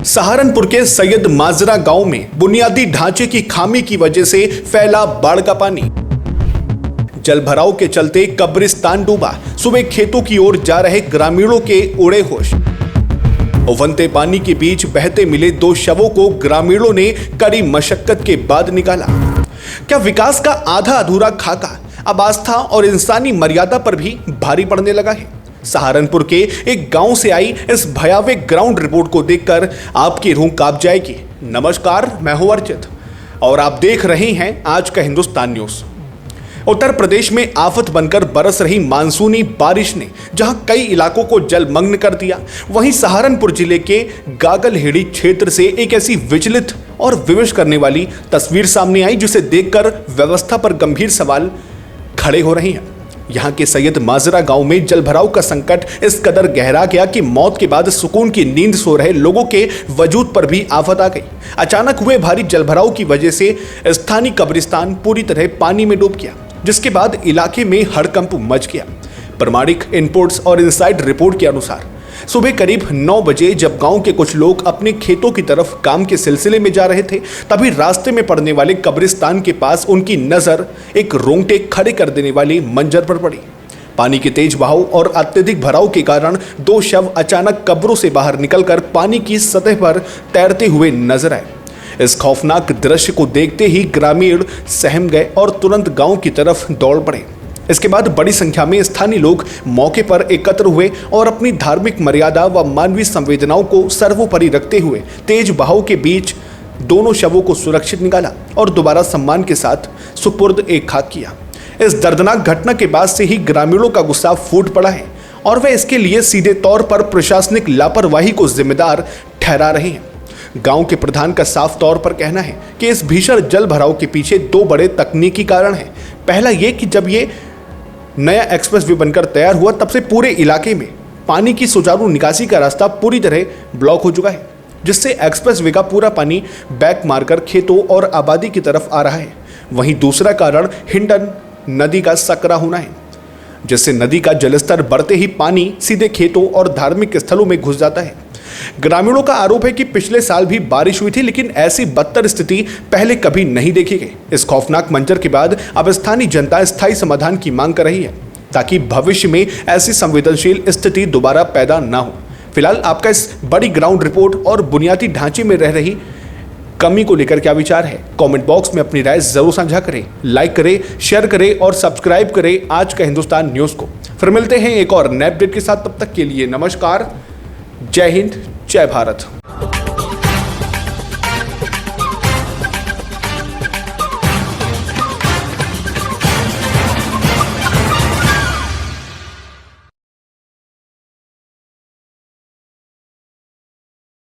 सहारनपुर के सैयद माजरा गांव में बुनियादी ढांचे की खामी की वजह से फैला बाढ़ का पानी। जलभराव के चलते कब्रिस्तान डूबा, सुबह खेतों की ओर जा रहे ग्रामीणों के उड़े होश। उफनते पानी के बीच बहते मिले दो शवों को ग्रामीणों ने कड़ी मशक्कत के बाद निकाला। क्या विकास का आधा अधूरा खाका अब आस्था और इंसानी मर्यादा पर भी भारी पड़ने लगा है? सहारनपुर के एक गांव से आई इस भयावह ग्राउंड रिपोर्ट को देखकर आपकी रूह कांप जाएगी। नमस्कार, मैं हूं अर्चित और आप देख रहे हैं आज का हिंदुस्तान न्यूज। उत्तर प्रदेश में आफत बनकर बरस रही मानसूनी बारिश ने जहां कई इलाकों को जलमग्न कर दिया, वहीं सहारनपुर जिले के गागलहेड़ी क्षेत्र से एक ऐसी विचलित और विवश करने वाली तस्वीर सामने आई जिसे देखकर व्यवस्था पर गंभीर सवाल खड़े हो रहे हैं। यहाँ के सैयद माजरा गांव में जलभराव का संकट इस कदर गहरा गया कि मौत के बाद सुकून की नींद सो रहे लोगों के वजूद पर भी आफत आ गई। अचानक हुए भारी जलभराव की वजह से स्थानीय कब्रिस्तान पूरी तरह पानी में डूब गया, जिसके बाद इलाके में हड़कंप मच गया। प्रामाणिक इनपुट्स और इनसाइड रिपोर्ट के अनुसार सुबह करीब 9 बजे जब गांव के कुछ लोग अपने खेतों की तरफ काम के सिलसिले में जा रहे थे, तभी रास्ते में पड़ने वाले कब्रिस्तान के पास उनकी नजर एक रोंगटे खड़े कर देने वाली मंजर पर पड़ी। पानी के तेज बहाव और अत्यधिक भराव के कारण दो शव अचानक कब्रों से बाहर निकलकर पानी की सतह पर तैरते हुए नजर आए। इस खौफनाक दृश्य को देखते ही ग्रामीण सहम गए और तुरंत गांव की तरफ दौड़ पड़े। इसके बाद बड़ी संख्या में स्थानीय लोग मौके पर एकत्र हुए और अपनी धार्मिक मर्यादा व मानवीय संवेदनाओं को सर्वोपरि रखते हुए तेज बहाव के बीच दोनों शवों को सुरक्षित निकाला और दोबारा सम्मान के साथ सुपुर्द एक खाक किया। इस दर्दनाक घटना के बाद से ही ग्रामीणों का गुस्सा फूट पड़ा है और वे इसके लिए सीधे तौर पर प्रशासनिक लापरवाही को जिम्मेदार ठहरा रहे हैं। गांव के प्रधान का साफ तौर पर कहना है कि इस भीषण जल भराव के पीछे दो बड़े तकनीकी कारण हैं। पहला ये कि जब ये नया एक्सप्रेस वे बनकर तैयार हुआ तब से पूरे इलाके में पानी की सुचारू निकासी का रास्ता पूरी तरह ब्लॉक हो चुका है, जिससे एक्सप्रेस वे का पूरा पानी बैक मारकर खेतों और आबादी की तरफ आ रहा है। वहीं दूसरा कारण हिंडन नदी का सकरा होना है, जिससे नदी का जलस्तर बढ़ते ही पानी सीधे खेतों और धार्मिक स्थलों में घुस जाता है। ग्रामीणों का आरोप है कि पिछले साल भी बारिश हुई थी, लेकिन ऐसी बदतर स्थिति पहले कभी नहीं देखी गई। इस खौफनाक मंजर के बाद अब स्थानीय जनता स्थायी समाधान की मांग कर रही है, ताकि भविष्य में ऐसी संवेदनशील स्थिति दोबारा पैदा ना हो। फिलहाल आपका इस बड़ी ग्राउंड रिपोर्ट और बुनियादी ढांचे में रह रही कमी को लेकर क्या विचार है? कमेंट बॉक्स में अपनी राय जरूर साझा करें, लाइक करें, शेयर करें और सब्सक्राइब करें आज का हिंदुस्तान न्यूज को। फिर मिलते हैं एक और नए अपडेट के साथ, तब तक के लिए नमस्कार, जय हिंद, जय भारत।